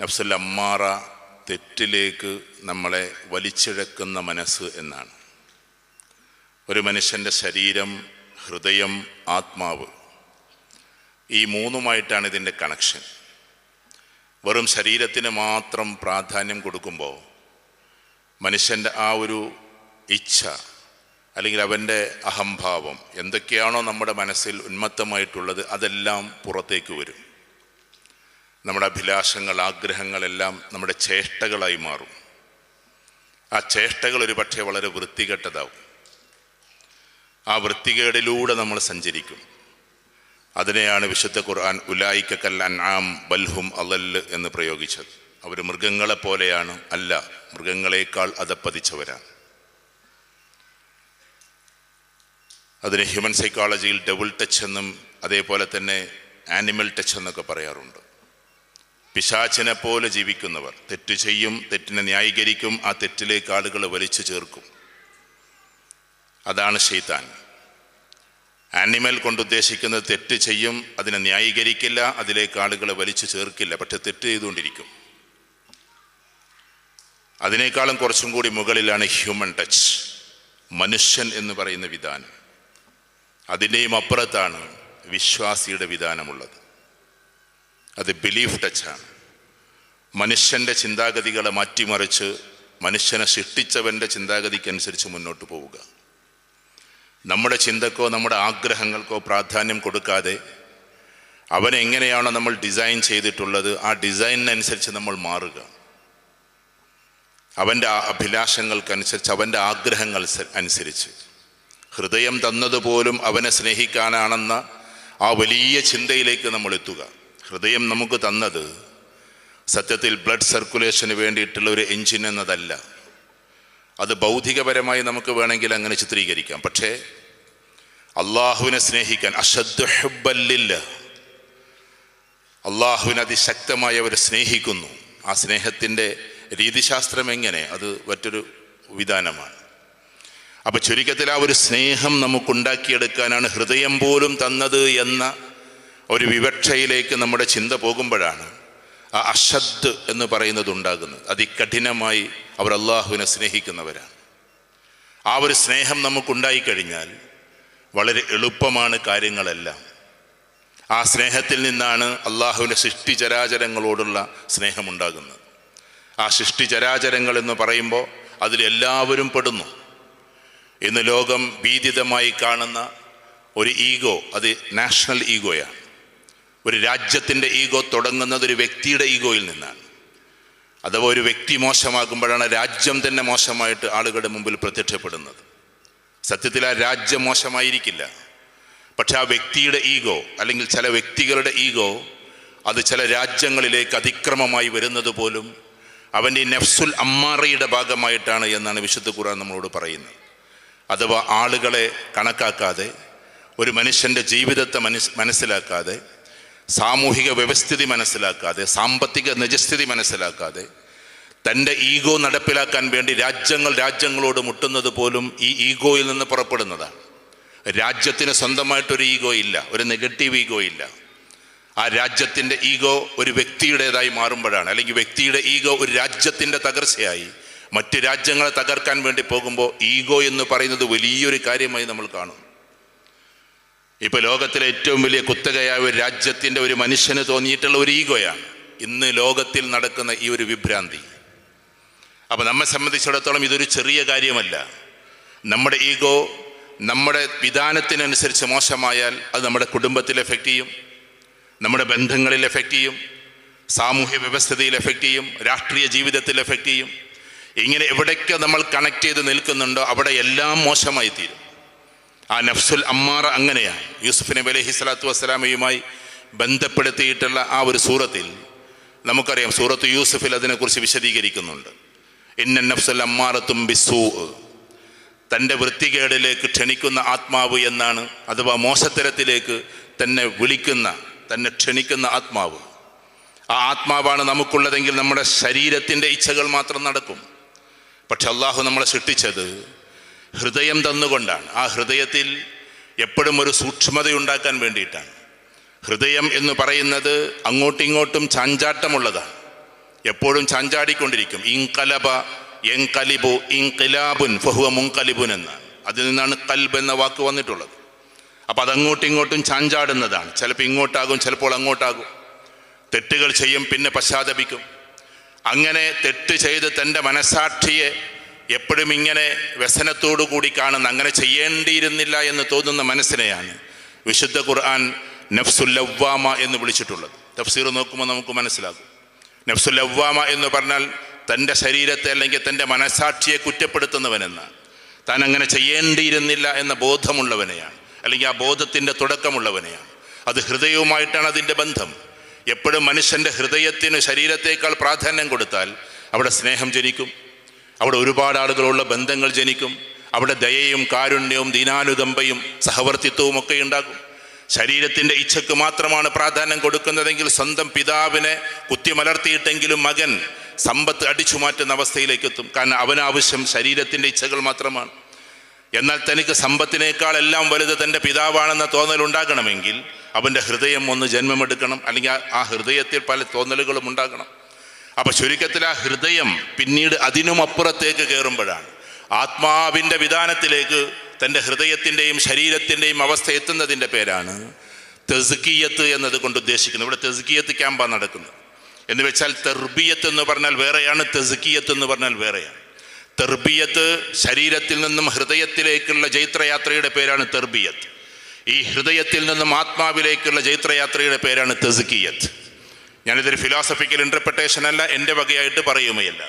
നഫ്സുൽ അമ്മാറ, തെറ്റിലേക്ക് നമ്മളെ വലിച്ചിഴക്കുന്ന മനസ്സ് എന്നാണ്. ഒരു മനുഷ്യൻ്റെ ശരീരം, ഹൃദയം, ആത്മാവ്, ഈ മൂന്നുമായിട്ടാണ് ഇതിൻ്റെ കണക്ഷൻ. വെറും ശരീരത്തിന് മാത്രം പ്രാധാന്യം കൊടുക്കുമ്പോൾ മനുഷ്യൻ്റെ ആ ഒരു ഇച്ഛ അല്ലെങ്കിൽ അവൻ്റെ അഹംഭാവം, എന്തൊക്കെയാണോ നമ്മുടെ മനസ്സിൽ ഉന്മത്തമായിട്ടുള്ളത് അതെല്ലാം പുറത്തേക്ക് വരും. നമ്മുടെ അഭിലാഷങ്ങൾ, ആഗ്രഹങ്ങളെല്ലാം നമ്മുടെ ചേഷ്ടകളായി മാറും. ആ ചേഷ്ടകൾ ഒരു പക്ഷേ വളരെ വൃത്തികെട്ടതാവും. ആ വൃത്തികേടിലൂടെ നമ്മൾ സഞ്ചരിക്കും. അതിനെയാണ് വിശുദ്ധ ഖുർആൻ ഉലായിക കൽ അൻആം ബൽഹും അളൽ എന്ന് പ്രയോഗിച്ചത്. അവർ മൃഗങ്ങളെ പോലെയാണ്, അല്ല, മൃഗങ്ങളെക്കാൾ അധപ്പതിച്ചവരാണ്. അതിന് ഹ്യൂമൻ സൈക്കോളജിയിൽ ഡബിൾ ടച്ച് എന്നും അതേപോലെ തന്നെ ആനിമൽ ടച്ച് എന്നൊക്കെ പറയാറുണ്ട്. പിശാചിനെ പോലെ ജീവിക്കുന്നവർ തെറ്റ് ചെയ്യും, തെറ്റിനെ ന്യായീകരിക്കും, ആ തെറ്റിലേക്ക് ആളുകളെ വലിച്ചു ചേർക്കും. അതാണ് ശൈത്താൻ. ആനിമൽ കൊണ്ടുദ്ദേശിക്കുന്നത് തെറ്റ് ചെയ്യും, അതിനെ ന്യായീകരിക്കില്ല, അതിലേക്ക് ആളുകളെ വലിച്ചു ചേർക്കില്ല, പക്ഷെ തെറ്റ് ചെയ്തുകൊണ്ടിരിക്കും. അതിനേക്കാളും കുറച്ചും കൂടി മുകളിലാണ് ഹ്യൂമൻ ടച്ച്, മനുഷ്യൻ എന്ന് പറയുന്ന വിധാനം. അതിൻ്റെയും അപ്പുറത്താണ് വിശ്വാസിയുടെ വിധാനമുള്ളത്. അത് ബിലീഫ് ടച്ചാണ്. മനുഷ്യൻ്റെ ചിന്താഗതികളെ മാറ്റിമറിച്ച് മനുഷ്യനെ സൃഷ്ടിച്ചവൻ്റെ ചിന്താഗതിക്കനുസരിച്ച് മുന്നോട്ട് പോവുക. നമ്മുടെ ചിന്തക്കോ നമ്മുടെ ആഗ്രഹങ്ങൾക്കോ പ്രാധാന്യം കൊടുക്കാതെ അവനെങ്ങനെയാണോ നമ്മൾ ഡിസൈൻ ചെയ്തിട്ടുള്ളത് ആ ഡിസൈനിനനുസരിച്ച് നമ്മൾ മാറുക. അവൻ്റെ അഭിലാഷങ്ങൾക്കനുസരിച്ച്, അവൻ്റെ ആഗ്രഹങ്ങൾ അനുസരിച്ച്. ഹൃദയം തന്നതുപോലും അവനെ സ്നേഹിക്കാനാണെന്ന ആ വലിയ ചിന്തയിലേക്ക് നമ്മൾ എത്തുക. ഹൃദയം നമുക്ക് തന്നത് സത്യത്തിൽ ബ്ലഡ് സർക്കുലേഷന് വേണ്ടിയിട്ടുള്ള ഒരു എഞ്ചിൻ എന്നതല്ല. അത് ഭൗതികപരമായി നമുക്ക് വേണമെങ്കിൽ അങ്ങനെ ചിത്രീകരിക്കാം. പക്ഷേ അള്ളാഹുവിനെ സ്നേഹിക്കാൻ, അശദ്ദു ഹുബ്ബൻ ലില്ലാഹ്, അള്ളാഹുവിനെ അതിശക്തമായി അവർ സ്നേഹിക്കുന്നു. ആ സ്നേഹത്തിൻ്റെ രീതിശാസ്ത്രം എങ്ങനെ, അത് മറ്റൊരു വിധാനമാണ്. അപ്പം ചുരുക്കത്തിൽ ആ ഒരു സ്നേഹം നമുക്കുണ്ടാക്കിയെടുക്കാനാണ് ഹൃദയം പോലും തന്നത് എന്ന ഒരു വിവക്ഷയിലേക്ക് നമ്മുടെ ചിന്ത പോകുമ്പോഴാണ് ആ അശദ് എന്ന് പറയുന്നത് ഉണ്ടാകുന്നത്. അതികഠിനമായി അവർ അള്ളാഹുവിനെ സ്നേഹിക്കുന്നവരാണ്. ആ ഒരു സ്നേഹം നമുക്കുണ്ടായിക്കഴിഞ്ഞാൽ വളരെ എളുപ്പമാണ് കാര്യങ്ങളെല്ലാം. ആ സ്നേഹത്തിൽ നിന്നാണ് അള്ളാഹുവിൻ്റെ സൃഷ്ടിചരാചരങ്ങളോടുള്ള സ്നേഹമുണ്ടാകുന്നത്. ആ സൃഷ്ടിചരാചരങ്ങൾ എന്ന് പറയുമ്പോൾ അതിലെല്ലാവരും പെടുന്നു. ഇന്ന് ലോകം ഭീതിതമായി കാണുന്ന ഒരു ഈഗോ, അത് നാഷണൽ ഈഗോയാണ്. ഒരു രാജ്യത്തിൻ്റെ ഈഗോ തുടങ്ങുന്നത് ഒരു വ്യക്തിയുടെ ഈഗോയിൽ നിന്നാണ്. അഥവാ ഒരു വ്യക്തി മോശമാകുമ്പോഴാണ് രാജ്യം തന്നെ മോശമായിട്ട് ആളുകളുടെ മുമ്പിൽ പ്രത്യക്ഷപ്പെടുന്നത്. സത്യത്തിൽ ആ രാജ്യം മോശമായിരിക്കില്ല, പക്ഷെ ആ വ്യക്തിയുടെ ഈഗോ അല്ലെങ്കിൽ ചില വ്യക്തികളുടെ ഈഗോ അത് ചില രാജ്യങ്ങളിലേക്ക് അതിക്രമമായി വരുന്നത് പോലും അവൻ്റെ നഫ്സുൽ അമ്മാറയുടെ ഭാഗമായിട്ടാണ് എന്നാണ് വിശുദ്ധ ഖുർആൻ നമ്മളോട് പറയുന്നത്. അഥവാ ആളുകളെ കണക്കാക്കാതെ, ഒരു മനുഷ്യൻ്റെ ജീവിതത്തെ മനസ്സിലാക്കാതെ, സാമൂഹിക വ്യവസ്ഥിതി മനസ്സിലാക്കാതെ, സാമ്പത്തിക നിജസ്ഥിതി മനസ്സിലാക്കാതെ തൻ്റെ ഈഗോ നടപ്പിലാക്കാൻ വേണ്ടി രാജ്യങ്ങളോട് മുട്ടുന്നത് പോലും ഈ ഈഗോയിൽ നിന്ന് പുറപ്പെടുന്നതാണ്. രാജ്യത്തിന് സ്വന്തമായിട്ടൊരു ഈഗോ ഇല്ല, ഒരു നെഗറ്റീവ് ഈഗോ ഇല്ല. ആ രാജ്യത്തിൻ്റെ ഈഗോ ഒരു വ്യക്തിയുടേതായി മാറുമ്പോഴാണ്, അല്ലെങ്കിൽ വ്യക്തിയുടെ ഈഗോ ഒരു രാജ്യത്തിൻ്റെ തകർച്ചയായി മറ്റ് രാജ്യങ്ങളെ തകർക്കാൻ വേണ്ടി പോകുമ്പോൾ ഈഗോ എന്ന് പറയുന്നത് വലിയൊരു കാര്യമായി നമ്മൾ കാണും. ഇപ്പോൾ ലോകത്തിലെ ഏറ്റവും വലിയ കുത്തകയായ ഒരു രാജ്യത്തിൻ്റെ ഒരു മനുഷ്യന് തോന്നിയിട്ടുള്ള ഒരു ഈഗോയാണ് ഇന്ന് ലോകത്തിൽ നടക്കുന്ന ഈ ഒരു വിഭ്രാന്തി. അപ്പോൾ നമ്മെ സംബന്ധിച്ചിടത്തോളം ഇതൊരു ചെറിയ കാര്യമല്ല. നമ്മുടെ ഈഗോ നമ്മുടെ വിധാനത്തിനനുസരിച്ച് മോശമായാൽ അത് നമ്മുടെ കുടുംബത്തിൽ എഫക്റ്റ് ചെയ്യും, നമ്മുടെ ബന്ധങ്ങളിൽ എഫക്റ്റ് ചെയ്യും, സാമൂഹ്യ വ്യവസ്ഥിതിയിൽ എഫക്റ്റ് ചെയ്യും, രാഷ്ട്രീയ ജീവിതത്തിൽ എഫക്റ്റ് ചെയ്യും. ഇങ്ങനെ എവിടേക്ക് നമ്മൾ കണക്ട് ചെയ്ത് നിൽക്കുന്നുണ്ടോ അവിടെ എല്ലാം മോശമായി തീരും. ആ നഫ്സുൽ അമ്മാറ അങ്ങനെയാണ്. യൂസുഫ് നബി അലൈഹി സ്വലാത്തു വസ്സലാമയുമായി ബന്ധപ്പെടുത്തിയിട്ടുള്ള ആ ഒരു സൂറത്തിൽ നമുക്കറിയാം, സൂറത്ത് യൂസുഫിൽ അതിനെക്കുറിച്ച് വിശദീകരിക്കുന്നുണ്ട്. ഇന്ന നഫ്സുൽ അമ്മാറത്തും ബിസ്സൂ, തൻ്റെ വൃത്തികേടിലേക്ക് ക്ഷണിക്കുന്ന ആത്മാവ് എന്നാണ്. അഥവാ മോശത്തരത്തിലേക്ക് തന്നെ വിളിക്കുന്ന, തന്നെ ക്ഷണിക്കുന്ന ആത്മാവ്. ആ ആത്മാവാണ് നമുക്കുള്ളതെങ്കിൽ നമ്മുടെ ശരീരത്തിൻ്റെ ഇച്ഛകൾ മാത്രം നടക്കും. പക്ഷെ അള്ളാഹു നമ്മളെ സൃഷ്ടിച്ചത് ഹൃദയം തന്നുകൊണ്ടാണ്. ആ ഹൃദയത്തിൽ എപ്പോഴും ഒരു സൂക്ഷ്മതയുണ്ടാക്കാൻ വേണ്ടിയിട്ടാണ്. ഹൃദയം എന്ന് പറയുന്നത് അങ്ങോട്ടും ഇങ്ങോട്ടും ചാഞ്ചാട്ടമുള്ളതാണ്. എപ്പോഴും ചാഞ്ചാടിക്കൊണ്ടിരിക്കും. ഇൻകലബ എൻകലിബു ഇൻകിലാബുൻ ഫഹുവ മുൻകലിബുൻ എന്നാണ്. അതിൽ നിന്നാണ് കൽബ് എന്ന വാക്ക് വന്നിട്ടുള്ളത്. അപ്പം അതങ്ങോട്ടും ഇങ്ങോട്ടും ചാഞ്ചാടുന്നതാണ്. ചിലപ്പോൾ ഇങ്ങോട്ടാകും, ചിലപ്പോൾ അങ്ങോട്ടാകും. തെറ്റുകൾ ചെയ്യും, പിന്നെ പശ്ചാത്തപിക്കും. അങ്ങനെ തെറ്റ് ചെയ്ത് തൻ്റെ മനസാക്ഷിയെ എപ്പോഴും ഇങ്ങനെ വ്യസനത്തോടു കൂടി കാണുന്ന, അങ്ങനെ ചെയ്യേണ്ടിയിരുന്നില്ല എന്ന് തോന്നുന്ന മനസ്സിനെയാണ് വിശുദ്ധ ഖുർആൻ നഫ്സുൽ ലവ്വാമ എന്ന് വിളിച്ചിട്ടുള്ളത്. തഫ്സീർ നോക്കുമ്പോൾ നമുക്ക് മനസ്സിലാകും. നഫ്സുൽ ലവ്വാമ എന്ന് പറഞ്ഞാൽ തൻ്റെ ശരീരത്തെ അല്ലെങ്കിൽ തൻ്റെ മനസാക്ഷിയെ കുറ്റപ്പെടുത്തുന്നവനെന്നാണ്. താൻ അങ്ങനെ ചെയ്യേണ്ടിയിരുന്നില്ല എന്ന ബോധമുള്ളവനെയാണ്, അല്ലെങ്കിൽ ആ ബോധത്തിൻ്റെ തുടക്കമുള്ളവനെയാണ്. അത് ഹൃദയവുമായിട്ടാണ് അതിൻ്റെ ബന്ധം. എപ്പോഴും മനുഷ്യൻ്റെ ഹൃദയത്തിന് ശരീരത്തേക്കാൾ പ്രാധാന്യം കൊടുത്താൽ അവിടെ സ്നേഹം ജനിക്കും, അവിടെ ഒരുപാട് ആളുകളുള്ള ബന്ധങ്ങൾ ജനിക്കും, അവിടെ ദയയും കാരുണ്യവും ദീനാനുകമ്പയും സഹവർത്തിത്വവും ഒക്കെ ഉണ്ടാകും. ശരീരത്തിൻ്റെ ഇച്ഛക്ക് മാത്രമാണ് പ്രാധാന്യം കൊടുക്കുന്നതെങ്കിൽ സ്വന്തം പിതാവിനെ കുത്തിമലർത്തിയിട്ടെങ്കിലും മകൻ സമ്പത്ത് അടിച്ചു മാറ്റുന്ന അവസ്ഥയിലേക്ക് എത്തും. കാരണം അവനാവശ്യം ശരീരത്തിൻ്റെ ഇച്ഛകൾ മാത്രമാണ്. എന്നാൽ തനിക്ക് സമ്പത്തിനേക്കാൾ എല്ലാം വലുത് തൻ്റെ പിതാവാണെന്ന തോന്നലുണ്ടാകണമെങ്കിൽ അവൻ്റെ ഹൃദയം ഒന്ന് ജന്മമെടുക്കണം, അല്ലെങ്കിൽ ആ ഹൃദയത്തിൽ പല തോന്നലുകളും ഉണ്ടാകണം. അപ്പോൾ ചുരുക്കത്തിൽ ആ ഹൃദയം പിന്നീട് അതിനുമപ്പുറത്തേക്ക് കയറുമ്പോഴാണ് ആത്മാവിൻ്റെ വിധാനത്തിലേക്ക് തൻ്റെ ഹൃദയത്തിൻ്റെയും ശരീരത്തിൻ്റെയും അവസ്ഥ എത്തുന്നതിൻ്റെ പേരാണ് തെസ്കിയത്ത് എന്നത് കൊണ്ട് ഉദ്ദേശിക്കുന്നത്. ഇവിടെ തെസ്കിയത്ത് ക്യാമ്പാണ് നടക്കുന്നത്. എന്ന് വെച്ചാൽ തെർബിയത്ത് എന്ന് പറഞ്ഞാൽ വേറെയാണ്, തെസ്കിയത്ത് എന്ന് പറഞ്ഞാൽ വേറെയാണ്. തെർബിയത്ത് ശരീരത്തിൽ നിന്നും ഹൃദയത്തിലേക്കുള്ള ജൈത്രയാത്രയുടെ പേരാണ് തെർബിയത്ത്. ഈ ഹൃദയത്തിൽ നിന്നും ആത്മാവിലേക്കുള്ള ജൈത്രയാത്രയുടെ പേരാണ് തെസ്കിയത്ത്. ഞാനിതൊരു ഫിലോസഫിക്കൽ ഇൻ്റർപ്രിട്ടേഷൻ അല്ല, എൻ്റെ വകയായിട്ട് പറയുകയല്ല.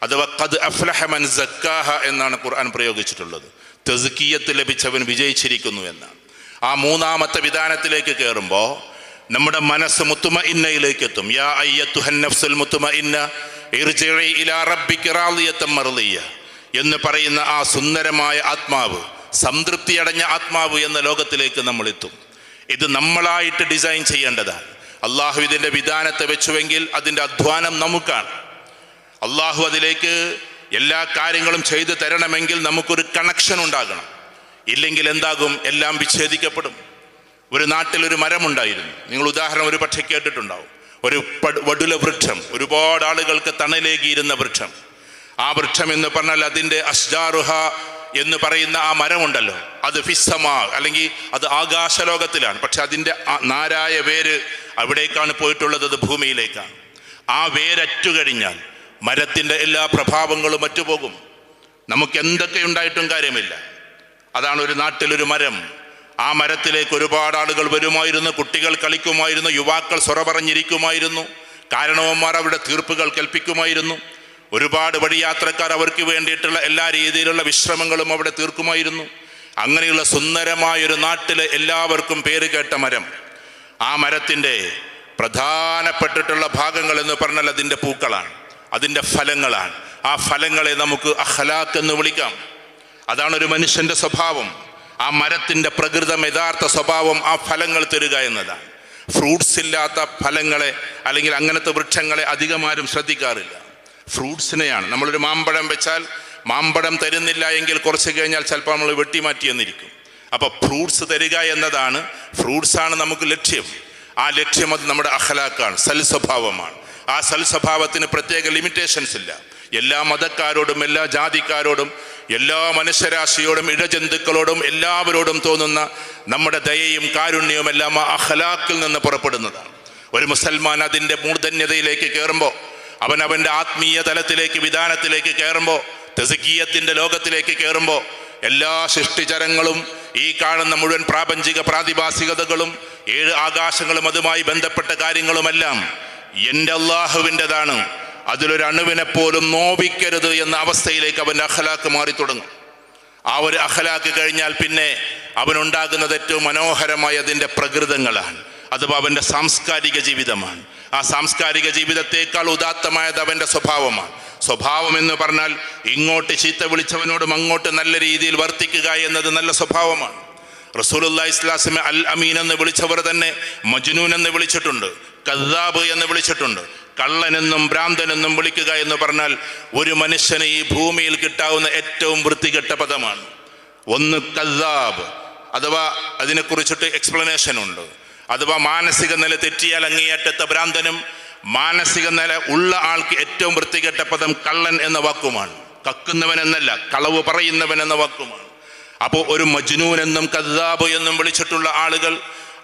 അഥവാ ഖദ് അഫ്ലഹ മൻ സക്കാഹ എന്നാണ് ഖുർആൻ പ്രയോഗിച്ചിട്ടുള്ളത്. തെസ്കിയത്ത് ലഭിച്ചവൻ വിജയിച്ചിരിക്കുന്നു എന്നാണ്. ആ മൂന്നാമത്തെ വിധാനത്തിലേക്ക് കയറുമ്പോൾ നമ്മുടെ മനസ്സ് മുത്തുമഇന്നയിലേക്ക് എത്തും. യാ അയ്യത്തുഹൻ നഫ്സുൽ മുത്തുമഇന്ന ഇർജിഇ ഇലാ റബ്ബിക റാളിയത്തൻ മർളിയ എന്ന് പറയുന്ന ആ സുന്ദരമായ ആത്മാവ്, സംതൃപ്തിയടഞ്ഞ ആത്മാവ് എന്ന ലോകത്തിലേക്ക് നമ്മൾ എത്തും. ഇത് നമ്മളായിട്ട് ഡിസൈൻ ചെയ്യേണ്ടതാണ്. അള്ളാഹു ഇതിൻ്റെ വിധാനത്തെ വെച്ചുവെങ്കിൽ അതിൻ്റെ അധ്വാനം നമുക്കാണ്. അള്ളാഹു അതിലേക്ക് എല്ലാ കാര്യങ്ങളും ചെയ്തു തരണമെങ്കിൽ നമുക്കൊരു കണക്ഷൻ ഉണ്ടാകണം. ഇല്ലെങ്കിൽ എന്താകും? എല്ലാം വിച്ഛേദിക്കപ്പെടും. ഒരു നാട്ടിലൊരു മരമുണ്ടായിരുന്നു. നിങ്ങൾ ഉദാഹരണം ഒരു പക്ഷേ കേട്ടിട്ടുണ്ടാവും. ഒരു വടുല വൃക്ഷം, ഒരുപാട് ആളുകൾക്ക് തണലേകിയിരുന്ന വൃക്ഷം. ആ വൃക്ഷം എന്ന് പറഞ്ഞാൽ അതിൻ്റെ അഷ്ജാറുഹ എന്ന് പറയുന്ന ആ മരമുണ്ടല്ലോ, അത് ഫിസ്സമാ, അല്ലെങ്കിൽ അത് ആകാശലോകത്തിലാണ്. പക്ഷെ അതിൻ്റെ നാരായ വേര് അവിടേക്കാണ് പോയിട്ടുള്ളത്, അത് ഭൂമിയിലേക്കാണ്. ആ വേരറ്റു കഴിഞ്ഞാൽ മരത്തിൻ്റെ എല്ലാ പ്രഭാവങ്ങളും മറ്റുപോകും. നമുക്ക് എന്തൊക്കെ ഉണ്ടായിട്ടും കാര്യമില്ല. അതാണ് ഒരു നാട്ടിലൊരു മരം. ആ മരത്തിലേക്ക് ഒരുപാട് ആളുകൾ വരുമായിരുന്നു, കുട്ടികൾ കളിക്കുമായിരുന്നു, യുവാക്കൾ സ്വറ പറഞ്ഞിരിക്കുമായിരുന്നു, കാരണവന്മാർ അവരുടെ തീർപ്പുകൾ കൽപ്പിക്കുമായിരുന്നു, ഒരുപാട് വഴിയാത്രക്കാർ അവർക്ക് വേണ്ടിയിട്ടുള്ള എല്ലാ രീതിയിലുള്ള വിശ്രമങ്ങളും അവിടെ തീർക്കുമായിരുന്നു. അങ്ങനെയുള്ള സുന്ദരമായൊരു നാട്ടിലെ എല്ലാവർക്കും പേര് കേട്ട മരം. ആ മരത്തിൻ്റെ പ്രധാനപ്പെട്ടിട്ടുള്ള ഭാഗങ്ങൾ എന്ന് പറഞ്ഞാൽ അതിൻ്റെ പൂക്കളാണ്, അതിൻ്റെ ഫലങ്ങളാണ്. ആ ഫലങ്ങളെ നമുക്ക് അഖ്ലാഖ് എന്ന് വിളിക്കാം. അതാണ് ഒരു മനുഷ്യൻ്റെ സ്വഭാവം. ആ മരത്തിൻ്റെ പ്രകൃതം, യഥാർത്ഥ സ്വഭാവം ആ ഫലങ്ങൾ തരിക എന്നതാണ്. ഫ്രൂട്ട്സ് ഇല്ലാത്ത ഫലങ്ങളെ അല്ലെങ്കിൽ അങ്ങനത്തെ വൃക്ഷങ്ങളെ അധികമാരും ശ്രദ്ധിക്കാറില്ല. ഫ്രൂട്ട്സിനെയാണ്. നമ്മളൊരു മാമ്പഴം വെച്ചാൽ മാമ്പഴം തരുന്നില്ല എങ്കിൽ കുറച്ച് കഴിഞ്ഞാൽ ചിലപ്പോൾ നമ്മൾ വെട്ടിമാറ്റി എന്നിരിക്കും. അപ്പോൾ ഫ്രൂട്ട്സ് തരിക എന്നതാണ്, ഫ്രൂട്ട്സാണ് നമുക്ക് ലക്ഷ്യം. ആ ലക്ഷ്യം അത് നമ്മുടെ അഖ്ലാഖാണ്, സൽസ്വഭാവമാണ്. ആ സൽസ്വഭാവത്തിന് പ്രത്യേക ലിമിറ്റേഷൻസ് ഇല്ല. എല്ലാ മതക്കാരോടും എല്ലാ ജാതിക്കാരോടും എല്ലാ മനുഷ്യരാശിയോടും ഇഴജന്തുക്കളോടും എല്ലാവരോടും തോന്നുന്ന നമ്മുടെ ദയയും കാരുണ്യവും എല്ലാം ആ അഖ്ലാഖിൽ നിന്ന് പുറപ്പെടുന്നതാണ്. ഒരു മുസൽമാൻ അതിൻ്റെ മൂർധന്യതയിലേക്ക് കയറുമ്പോൾ, അവൻ്റെ ആത്മീയ തലത്തിലേക്ക് വിധാനത്തിലേക്ക് കയറുമ്പോൾ, തെസ്കിയത്തിൻ്റെ ലോകത്തിലേക്ക് കയറുമ്പോൾ, എല്ലാ സൃഷ്ടിചരങ്ങളും ഈ കാണുന്ന മുഴുവൻ പ്രാപഞ്ചിക പ്രാതിഭാസികതകളും 7 ആകാശങ്ങളും അതുമായി ബന്ധപ്പെട്ട കാര്യങ്ങളുമെല്ലാം എൻ്റെ അള്ളാഹുവിൻ്റെതാണ്, അതിലൊരു അണുവിനെ പോലും നോവിക്കരുത് എന്ന അവസ്ഥയിലേക്ക് അവൻ്റെ അഖ്ലാഖ് മാറി തുടങ്ങും. ആ ഒരു അഖ്ലാഖ് കഴിഞ്ഞാൽ പിന്നെ അവനുണ്ടാകുന്നത് ഏറ്റവും മനോഹരമായ അതിൻ്റെ പ്രകൃതങ്ങളാണ്, അഥവാ അവൻ്റെ സാംസ്കാരിക ജീവിതമാണ്. ആ സാംസ്കാരിക ജീവിതത്തേക്കാൾ ഉദാത്തമായത് അവൻ്റെ സ്വഭാവമാണ്. സ്വഭാവം എന്ന് പറഞ്ഞാൽ ഇങ്ങോട്ട് ചീത്ത വിളിച്ചവനോടും അങ്ങോട്ട് നല്ല രീതിയിൽ വർത്തിക്കുക എന്നത് നല്ല സ്വഭാവമാണ്. റസൂലുള്ളാഹി സ്വല്ലല്ലാഹു അലൈഹി വസല്ലം അൽ അമീൻ എന്ന് വിളിച്ചവർ തന്നെ മജ്നൂൻ എന്ന് വിളിച്ചിട്ടുണ്ട്, കദ്ദാബ് എന്ന് വിളിച്ചിട്ടുണ്ട്. കള്ളനെന്നും ഭ്രാന്തനെന്നും വിളിക്കുക എന്ന് പറഞ്ഞാൽ ഒരു മനുഷ്യന് ഈ ഭൂമിയിൽ കിട്ടാവുന്ന ഏറ്റവും വൃത്തികെട്ട പദമാണ്. ഒന്ന് കദ്ദാബ്, അഥവാ അതിനെക്കുറിച്ചിട്ട് എക്സ്പ്ലനേഷൻ ഉണ്ട്. അഥവാ മാനസിക നില തെറ്റിയാൽ അങ്ങേയറ്റത്തെ ഭ്രാന്തനും, മാനസിക നില ഉള്ള ആൾക്ക് ഏറ്റവും വൃത്തികെട്ട പദം കള്ളൻ എന്ന വാക്കുമാണ്. കക്കുന്നവൻ എന്നല്ല, കളവ് പറയുന്നവൻ എന്ന വാക്കുമാണ്. അപ്പോൾ ഒരു മജ്നൂൻ എന്നും കദ്ദാബ് എന്നും വിളിച്ചിട്ടുള്ള ആളുകൾ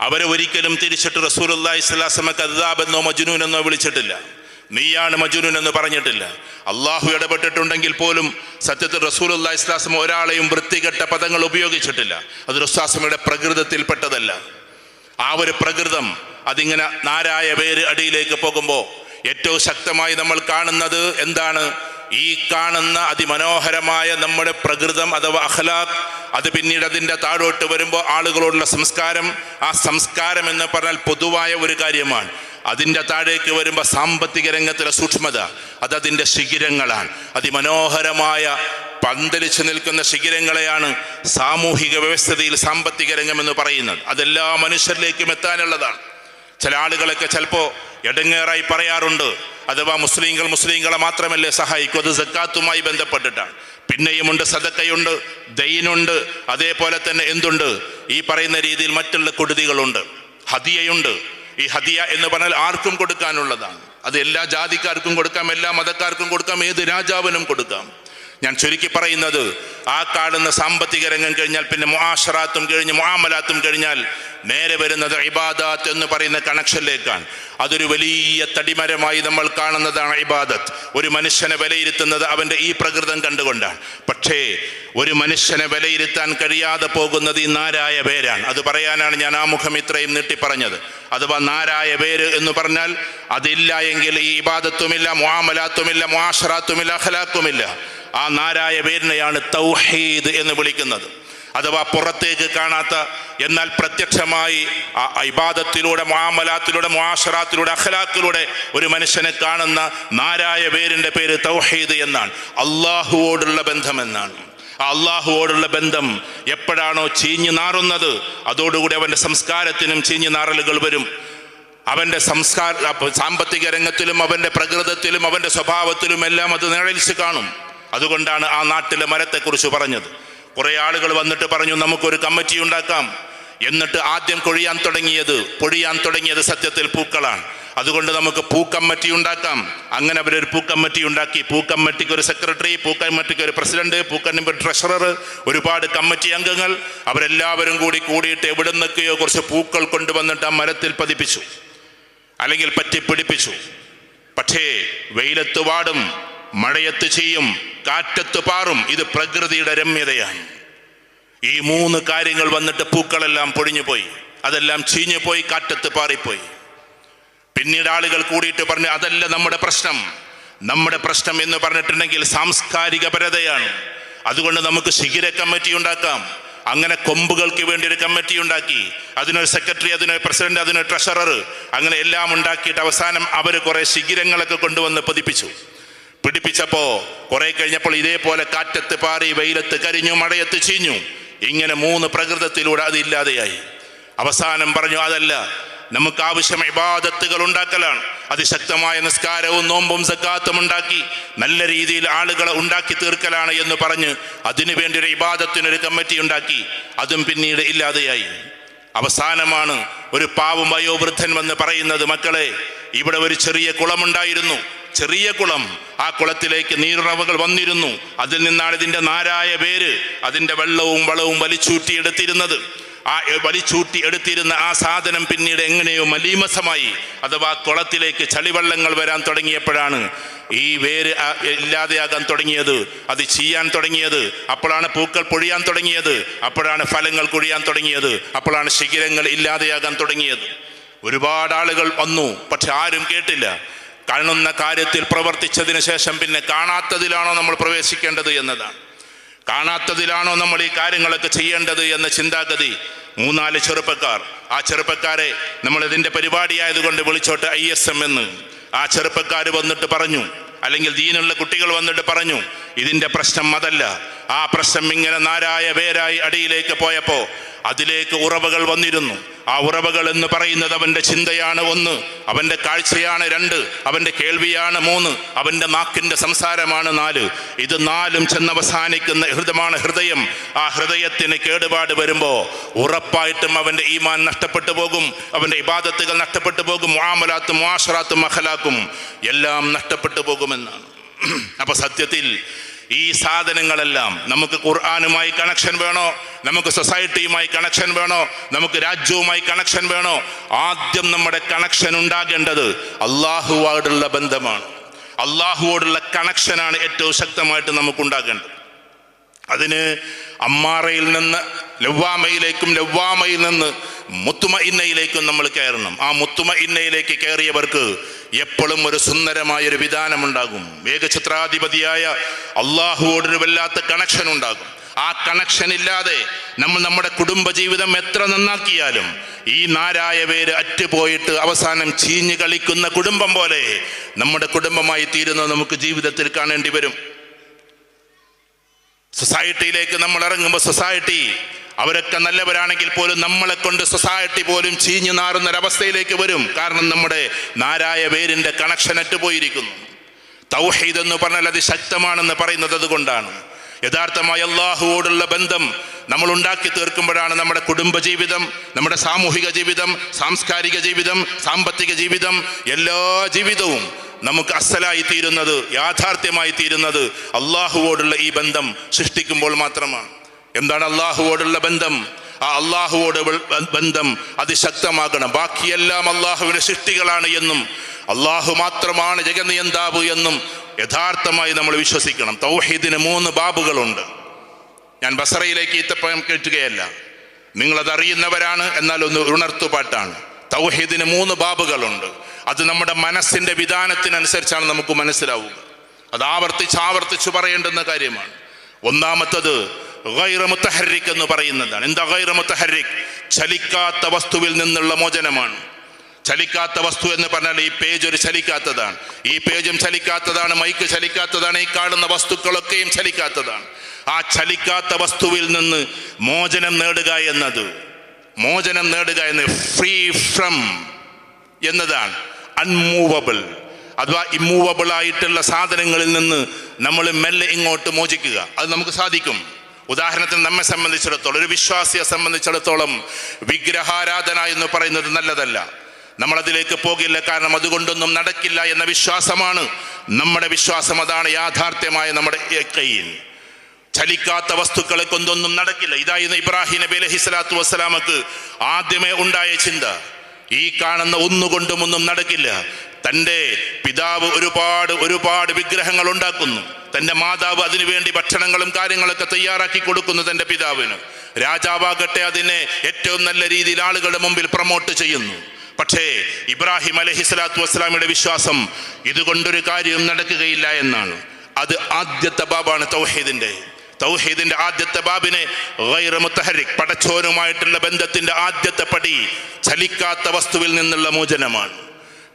അവരെ ഒരിക്കലും തിരിച്ചിട്ട് റസൂലുള്ളാഹി സ്വല്ലല്ലാഹു അലൈഹി വസല്ലം കദ്ദാബ് എന്നോ മജ്നൂൻ എന്നോ വിളിച്ചിട്ടില്ല. നീയാണ് മജ്നൂൻ എന്ന് പറഞ്ഞിട്ടില്ല. അള്ളാഹു ഇടപെട്ടിട്ടുണ്ടെങ്കിൽ പോലും സത്യത്തിൽ റസൂലുള്ളാഹി സ്വല്ലല്ലാഹു അലൈഹി വസല്ലം ഒരാളെയും വൃത്തികെട്ട പദങ്ങൾ ഉപയോഗിച്ചിട്ടില്ല. അത് റസൂലുള്ളാഹിയുടെ പ്രകൃതത്തിൽപ്പെട്ടതല്ല. ആ ഒരു പ്രകൃതം അതിങ്ങനെ നാരായ പേര് അടിയിലേക്ക് പോകുമ്പോൾ ഏറ്റവും ശക്തമായി നമ്മൾ കാണുന്നത് എന്താണ്? ഈ കാണുന്ന അതിമനോഹരമായ നമ്മുടെ പ്രകൃതം അഥവാ അഖ്ലാഖ്, അത് പിന്നീട് അതിൻ്റെ താഴോട്ട് വരുമ്പോൾ ആളുകളോടുള്ള സംസ്കാരം. ആ സംസ്കാരം എന്ന് പറഞ്ഞാൽ പൊതുവായ ഒരു കാര്യമാണ്. അതിൻ്റെ താഴേക്ക് വരുമ്പോൾ സാമ്പത്തിക രംഗത്തിലെ സൂക്ഷ്മത, അതതിൻ്റെ ശിഖിരങ്ങളാണ്. അതിമനോഹരമായ പന്തലിച്ചു നിൽക്കുന്ന ശിഖിരങ്ങളെയാണ് സാമൂഹിക വ്യവസ്ഥിതിയിൽ സാമ്പത്തിക രംഗം എന്ന് പറയുന്നത്. അതെല്ലാ മനുഷ്യരിലേക്കും എത്താനുള്ളതാണ്. ചില ആളുകളൊക്കെ ചിലപ്പോൾ എടങ്ങേറായി പറയാറുണ്ട്, അഥവാ മുസ്ലിങ്ങളെ മാത്രമല്ലേ സഹായിക്കൂ, അത് സക്കാത്തുമായി ബന്ധപ്പെട്ടിട്ടാണ്. പിന്നെയുമുണ്ട് സദക്കയുണ്ട്, ദൈനുണ്ട്, അതേപോലെ തന്നെ എന്തുണ്ട്, ഈ പറയുന്ന രീതിയിൽ മറ്റുള്ള കൊടുതികളുണ്ട്, ഹദിയയുണ്ട്. ഈ ഹദിയ എന്ന് പറഞ്ഞാൽ ആർക്കും കൊടുക്കാനുള്ളതാണ്. അത് എല്ലാ ജാതിക്കാർക്കും കൊടുക്കാം, എല്ലാ മതക്കാർക്കും കൊടുക്കാം, ഏത് രാജാവിനും കൊടുക്കാം. ഞാൻ ചുരുക്കി പറയുന്നത്, ആ കാണുന്ന സാമ്പത്തിക രംഗം കഴിഞ്ഞാൽ പിന്നെ മുആശറാത്തും കഴിഞ്ഞ് മുആമലാത്തും കഴിഞ്ഞാൽ നേരെ വരുന്നത് ഇബാദത്ത് എന്ന് പറയുന്ന കണക്ഷനിലേക്കാണ്. അതൊരു വലിയ തടിമരമായി നമ്മൾ കാണുന്നതാണ് ഇബാദത്ത്. ഒരു മനുഷ്യനെ വിലയിരുത്തുന്നത് അവൻ്റെ ഈ പ്രകൃതം കണ്ടുകൊണ്ടാണ്. പക്ഷേ ഒരു മനുഷ്യനെ വിലയിരുത്താൻ കഴിയാതെ പോകുന്നത് ഈ നാരായ പേരാണ്. അത് പറയാനാണ് ഞാൻ ആ മുഖം ഇത്രയും നീട്ടി പറഞ്ഞത്. അഥവാ നാരായ പേര് എന്ന് പറഞ്ഞാൽ അതില്ല എങ്കിൽ ഈ ഇബാദത്തുമില്ല, മുആമലാത്തുമില്ല, മുആശറാത്തുമില്ല, അഖ്ലാഖുമില്ല. ആ നാരായ പേരിനെയാണ് തൗഹീദ് എന്ന് വിളിക്കുന്നത്. അഥവാ പുറത്തേക്ക് കാണാത്ത എന്നാൽ പ്രത്യക്ഷമായി ഇബാദത്തിലൂടെ, മുആമലാത്തിലൂടെ, മുആശറാത്തിലൂടെ, അഖ്ലാഖിലൂടെ ഒരു മനുഷ്യനെ കാണുന്ന നാരായ പേരിൻ്റെ പേര് തൗഹീദ് എന്നാണ്. അള്ളാഹുവോടുള്ള ബന്ധം എന്നാണ്. ആ അള്ളാഹുവോടുള്ള ബന്ധം എപ്പോഴാണോ ചീഞ്ഞു നാറുന്നത്, അതോടുകൂടി അവൻ്റെ സംസ്കാരത്തിനും ചീഞ്ഞു നാറലുകൾ വരും. അവൻ്റെ സാമ്പത്തിക രംഗത്തിലും അവൻ്റെ പ്രകൃതത്തിലും അവൻ്റെ സ്വഭാവത്തിലും എല്ലാം അത് നിഴലിച്ച് കാണും. അതുകൊണ്ടാണ് ആ നാട്ടിലെ മരത്തെക്കുറിച്ച് പറഞ്ഞത്. കുറേ ആളുകൾ വന്നിട്ട് പറഞ്ഞു, നമുക്കൊരു കമ്മിറ്റി ഉണ്ടാക്കാം. എന്നിട്ട് ആദ്യം പൊഴിയാൻ തുടങ്ങിയത് സത്യത്തിൽ പൂക്കളാണ്. അതുകൊണ്ട് നമുക്ക് പൂക്കമ്മിറ്റി ഉണ്ടാക്കാം. അങ്ങനെ അവരൊരു പൂക്കമ്മിറ്റി ഉണ്ടാക്കി. പൂക്കമ്മിറ്റിക്ക് ഒരു സെക്രട്ടറി, പൂക്കമ്മിറ്റിക്ക് ഒരു പ്രസിഡന്റ്, പൂക്കമ്മിറ്റി ട്രഷറർ, ഒരുപാട് കമ്മിറ്റി അംഗങ്ങൾ. അവരെല്ലാവരും കൂടിയിട്ട് എവിടെ നിന്നൊക്കെയോ കുറച്ച് പൂക്കൾ കൊണ്ടുവന്നിട്ട് ആ മരത്തിൽ പതിപ്പിച്ചു, അല്ലെങ്കിൽ പറ്റിപ്പിടിപ്പിച്ചു. പക്ഷേ വെയിലത്ത് വാടും, മഴയത്ത് ചെയ്യും, കാറ്റത്ത് പാറും. ഇത് പ്രകൃതിയുടെ രമ്യതയാണ്. ഈ മൂന്ന് കാര്യങ്ങൾ വന്നിട്ട് പൂക്കളെല്ലാം പൊഴിഞ്ഞു പോയി, അതെല്ലാം ചീഞ്ഞു പോയി, കാറ്റത്ത് പാറിപ്പോയി. പിന്നീട് ആളുകൾ കൂടിയിട്ട് പറഞ്ഞു, അതല്ല നമ്മുടെ പ്രശ്നം. നമ്മുടെ പ്രശ്നം എന്ന് പറഞ്ഞിട്ടുണ്ടെങ്കിൽ സാംസ്കാരിക പരതയാണ്. അതുകൊണ്ട് നമുക്ക് ശിഖിര കമ്മിറ്റി ഉണ്ടാക്കാം. അങ്ങനെ കൊമ്പുകൾക്ക് വേണ്ടി ഒരു കമ്മിറ്റി ഉണ്ടാക്കി. അതിനൊരു സെക്രട്ടറി, അതിനൊരു പ്രസിഡന്റ്, അതിനൊരു ട്രഷറർ, അങ്ങനെ എല്ലാം ഉണ്ടാക്കിയിട്ട് അവസാനം അവർ കുറേ ശിഖിരങ്ങളൊക്കെ കൊണ്ടുവന്ന് പിടിപ്പിച്ചപ്പോൾ കുറെ കഴിഞ്ഞപ്പോൾ ഇതേപോലെ കാറ്റത്ത് പാറി, വെയിലത്ത് കരിഞ്ഞു, മഴയത്ത് ചീഞ്ഞു. ഇങ്ങനെ മൂന്ന് പ്രകൃതത്തിലൂടെ അതില്ലാതെയായി. അവസാനം പറഞ്ഞു, അതല്ല, നമുക്ക് ആവശ്യം ഇബാദത്തുകൾ ഉണ്ടാക്കലാണ്. അതിശക്തമായ നിസ്കാരവും നോമ്പും സക്കാത്തും ഉണ്ടാക്കി നല്ല രീതിയിൽ ആളുകളെ ഉണ്ടാക്കി തീർക്കലാണ് എന്ന് പറഞ്ഞ് അതിനു വേണ്ടി ഒരു ഇബാദത്തിനൊരു കമ്മിറ്റി ഉണ്ടാക്കി. അതും പിന്നീട് ഇല്ലാതെയായി. അവസാനമാണ് ഒരു പാവം വയോവൃദ്ധൻ വന്ന് പറയുന്നത്, മക്കളെ, ഇവിടെ ഒരു ചെറിയ കുളമുണ്ടായിരുന്നു, ചെറിയ കുളം. ആ കുളത്തിലേക്ക് നീരുറവകൾ വന്നിരുന്നു. അതിൽ നിന്നാണ് ഇതിൻ്റെ നാരായ പേര്. അതിൻ്റെ വെള്ളവും വളവും വലിച്ചൂറ്റിയെടുത്തിരുന്നത്. ആ വലിച്ചൂറ്റിയെടുത്തിരുന്ന ആ സാധനം പിന്നീട് എങ്ങനെയോ മലീമസമായി, അഥവാ കുളത്തിലേക്ക് ചളിവെള്ളങ്ങൾ വരാൻ തുടങ്ങിയപ്പോഴാണ് ഈ വേര് ഇല്ലാതെയാകാൻ തുടങ്ങിയത്, അത് ചെയ്യാൻ തുടങ്ങിയത്. അപ്പോഴാണ് പൂക്കൾ പൊഴിയാൻ തുടങ്ങിയത്, അപ്പോഴാണ് ഫലങ്ങൾ കൊഴിയാൻ തുടങ്ങിയത്, അപ്പോഴാണ് ശിഖിരങ്ങൾ ഇല്ലാതെയാകാൻ തുടങ്ങിയത്. ഒരുപാട് ആളുകൾ വന്നു, പക്ഷെ ആരും കേട്ടില്ല. കാണുന്ന കാര്യത്തിൽ പ്രവർത്തിച്ചതിന് ശേഷം പിന്നെ കാണാത്തതിലാണോ നമ്മൾ പ്രവേശിക്കേണ്ടത് എന്നതാണ്. കാണാത്തതിലാണോ നമ്മൾ ഈ കാര്യങ്ങളൊക്കെ ചെയ്യേണ്ടത് എന്ന ചിന്താഗതി. 3-4 ചെറുപ്പക്കാർ, ആ ചെറുപ്പക്കാരെ നമ്മൾ ഇതിൻ്റെ പരിപാടിയായതുകൊണ്ട് വിളിച്ചോട്ടെ ISM എന്ന്. ആ ചെറുപ്പക്കാർ വന്നിട്ട് പറഞ്ഞു, അല്ലെങ്കിൽ ദീനുള്ള കുട്ടികൾ വന്നിട്ട് പറഞ്ഞു, ഇതിൻ്റെ പ്രശ്നം അതല്ല. ആ പ്രശ്നം ഇങ്ങനെ നാരായ വേരായി അടിയിലേക്ക് പോയപ്പോൾ അതിലേക്ക് ഉറവകൾ വന്നിരുന്നു. ആ ഉറവകൾ എന്ന് പറയുന്നത് അവൻ്റെ ചിന്തയാണ് 1, അവൻ്റെ കാഴ്ചയാണ് 2, അവൻ്റെ കേൾവിയാണ് 3, അവൻ്റെ നാക്കിൻ്റെ സംസാരമാണ് 4. ഇത് 4 ചെന്നവസാനിക്കുന്ന ഹൃദയം. ആ ഹൃദയത്തിന് കേടുപാട് വരുമ്പോൾ ഉറപ്പായിട്ടും അവൻ്റെ ഈമാൻ നഷ്ടപ്പെട്ടു പോകും, അവൻ്റെ ഇബാദത്തുകൾ നഷ്ടപ്പെട്ടു പോകും, മുആമലാത്തും മുആശറാത്തും അഖ്ലാഖും എല്ലാം നഷ്ടപ്പെട്ടു പോകുമെന്നാണ്. അപ്പൊ സത്യത്തിൽ ഈ സാധനങ്ങളെല്ലാം നമുക്ക് ഖുർആനുമായി കണക്ഷൻ വേണോ, നമുക്ക് സൊസൈറ്റിയുമായി കണക്ഷൻ വേണോ, നമുക്ക് രാജ്യവുമായി കണക്ഷൻ വേണോ, ആദ്യം നമ്മുടെ കണക്ഷൻ ഉണ്ടാകേണ്ടത് അള്ളാഹുവോടുള്ള ബന്ധമാണ്. അള്ളാഹുവോടുള്ള കണക്ഷനാണ് ഏറ്റവും ശക്തമായിട്ട് നമുക്കുണ്ടാകേണ്ടത്. അതിന് അമ്മാറയിൽ നിന്ന് ലവ്വാമയിലേക്കും, ലവ്വാമയിൽ നിന്ന് മുത്തുമഇന്നയിലേക്കും നമ്മൾ കയറണം. ആ മുത്തുമഇന്നയിലേക്ക് കയറിയവർക്ക് എപ്പോഴും ഒരു സുന്ദരമായൊരു വിധാനമുണ്ടാകും. ഏകഛത്രാധിപതിയായ അള്ളാഹുവോടൊരു വല്ലാത്ത കണക്ഷൻ ഉണ്ടാകും. ആ കണക്ഷൻ ഇല്ലാതെ നമ്മുടെ കുടുംബജീവിതം എത്ര നന്നാക്കിയാലും ഈ നാരായ പേര് അറ്റുപോയിട്ട് അവസാനം ചീഞ്ഞു കളിക്കുന്ന കുടുംബം പോലെ നമ്മുടെ കുടുംബമായി തീരുന്നത് നമുക്ക് ജീവിതത്തിൽ കാണേണ്ടി വരും. സൊസൈറ്റിയിലേക്ക് നമ്മൾ ഇറങ്ങുമ്പോൾ സൊസൈറ്റി അവരൊക്കെ നല്ലവരാണെങ്കിൽ പോലും നമ്മളെ കൊണ്ട് സൊസൈറ്റി പോലും ചീഞ്ഞു നാറുന്നൊരവസ്ഥയിലേക്ക് വരും. കാരണം നമ്മുടെ നാരായ വേരിൻ്റെ കണക്ഷൻ അറ്റുപോയിരിക്കുന്നു. തൗഹീദ് എന്ന് പറഞ്ഞാൽ അത് ശക്തമാണെന്ന് പറയുന്നത് അതുകൊണ്ടാണ്. യഥാർത്ഥമായ അള്ളാഹുവോടുള്ള ബന്ധം നമ്മൾ ഉണ്ടാക്കി തീർക്കുമ്പോഴാണ് നമ്മുടെ കുടുംബജീവിതം, നമ്മുടെ സാമൂഹിക ജീവിതം, സാംസ്കാരിക ജീവിതം, സാമ്പത്തിക ജീവിതം, എല്ലാ ജീവിതവും നമുക്ക് അസലായി തീരുന്നത്, യാഥാർത്ഥ്യമായി തീരുന്നത് അള്ളാഹുവോടുള്ള ഈ ബന്ധം സൃഷ്ടിക്കുമ്പോൾ മാത്രമാണ്. എന്താണ് അള്ളാഹുവോടുള്ള ബന്ധം? ആ അള്ളാഹുവോട് ബന്ധം അതിശക്തമാകണം. ബാക്കിയെല്ലാം അള്ളാഹുവിൻ്റെ സൃഷ്ടികളാണ് എന്നും അള്ളാഹു മാത്രമാണ് ജഗന്നിയന്താവ് എന്നും യഥാർത്ഥമായി നമ്മൾ വിശ്വസിക്കണം. തൗഹീദിന് 3 ബാബുകളുണ്ട്. ഞാൻ ബസറയിലേക്ക് ഈത്തപ്പഴം കേട്ടുകയല്ല, നിങ്ങളതറിയുന്നവരാണ്, എന്നാൽ ഒന്ന് ഉണർത്തുപാട്ടാണ്. തൗഹീദിന് 3 ബാബുകളുണ്ട്. അത് നമ്മുടെ മനസ്സിൻ്റെ വിധാനത്തിനനുസരിച്ചാണ് നമുക്ക് മനസ്സിലാവുക. അത് ആവർത്തിച്ച് പറയേണ്ടുന്ന കാര്യമാണ്. ഒന്നാമത്തത് ഗൈറ മുത്തഹർരിക് എന്ന് പറയുന്നതാണ്. എന്താ ഗൈറ മുത്തഹർരിക്? ചലിക്കാത്ത വസ്തുവിൽ നിന്നുള്ള മോചനമാണ്. ചലിക്കാത്ത വസ്തു എന്ന് പറഞ്ഞാൽ ഈ പേജ് ഒരു ചലിക്കാത്തതാണ്, ഈ പേജും ചലിക്കാത്തതാണ്, മൈക്ക് ചലിക്കാത്തതാണ്, ഈ കാണുന്ന വസ്തുക്കളൊക്കെയും ചലിക്കാത്തതാണ്. ആ ചലിക്കാത്ത വസ്തുവിൽ നിന്ന് മോചനം നേടുക എന്നത് ഫ്രീ ഫ്രം എന്നതാണ്. അൺമൂവബിൾ അഥവാ ഇമ്മൂവബിൾ ആയിട്ടുള്ള സാധനങ്ങളിൽ നിന്ന് നമ്മൾ മെല്ലെ ഇങ്ങോട്ട് മോചിക്കുക. അത് നമുക്ക് സാധിക്കും. ഉദാഹരണത്തിന് നമ്മെ സംബന്ധിച്ചിടത്തോളം, ഒരു വിശ്വാസിയെ സംബന്ധിച്ചിടത്തോളം വിഗ്രഹാരാധന എന്ന് പറയുന്നത് നല്ലതല്ല. നമ്മളതിലേക്ക് പോകില്ല, കാരണം അതുകൊണ്ടൊന്നും നടക്കില്ല എന്ന വിശ്വാസമാണ് നമ്മുടെ വിശ്വാസം. അതാണ് യാഥാർത്ഥ്യമായ നമ്മുടെ യഖീൻ. ചലിക്കാത്ത വസ്തുക്കളെ കൊണ്ടൊന്നും നടക്കില്ല. ഇതായിരുന്നു ഇബ്രാഹിം നബി അലൈഹിസ്സലാത്തു വസ്സലാമക്ക് ആദ്യമേ ഉണ്ടായ ചിന്ത. ഈ കാണുന്ന ഒന്നുകൊണ്ടും ഒന്നും നടക്കില്ല. തൻ്റെ പിതാവ് ഒരുപാട് വിഗ്രഹങ്ങൾ ഉണ്ടാക്കുന്നു. തൻ്റെ മാതാവ് അതിനുവേണ്ടി ഭക്ഷണങ്ങളും കാര്യങ്ങളൊക്കെ തയ്യാറാക്കി കൊടുക്കുന്നു തൻ്റെ പിതാവിന്. രാജാവാകട്ടെ അതിനെ ഏറ്റവും നല്ല രീതിയിൽ ആളുകളുടെ മുമ്പിൽ പ്രൊമോട്ട് ചെയ്യുന്നു. പക്ഷേ ഇബ്രാഹിം അലൈഹിസ്സലാത്തു വസ്സലാമിയുടെ വിശ്വാസം ഇതുകൊണ്ടൊരു കാര്യവും നടക്കുകയില്ല എന്നാണ്. അത് ആദ്യത്തെ ബാബാണ് തൗഹീദിന്റെ ആദ്യത്തെ ബാബിനെ ഗൈറ മുത്തഹർരിക്, പടച്ചോനുമായിട്ടുള്ള ബന്ധത്തിന്റെ ആദ്യത്തെ പടി ചലിക്കാത്ത വസ്തുവിൽ നിന്നുള്ള മോചനമാണ്.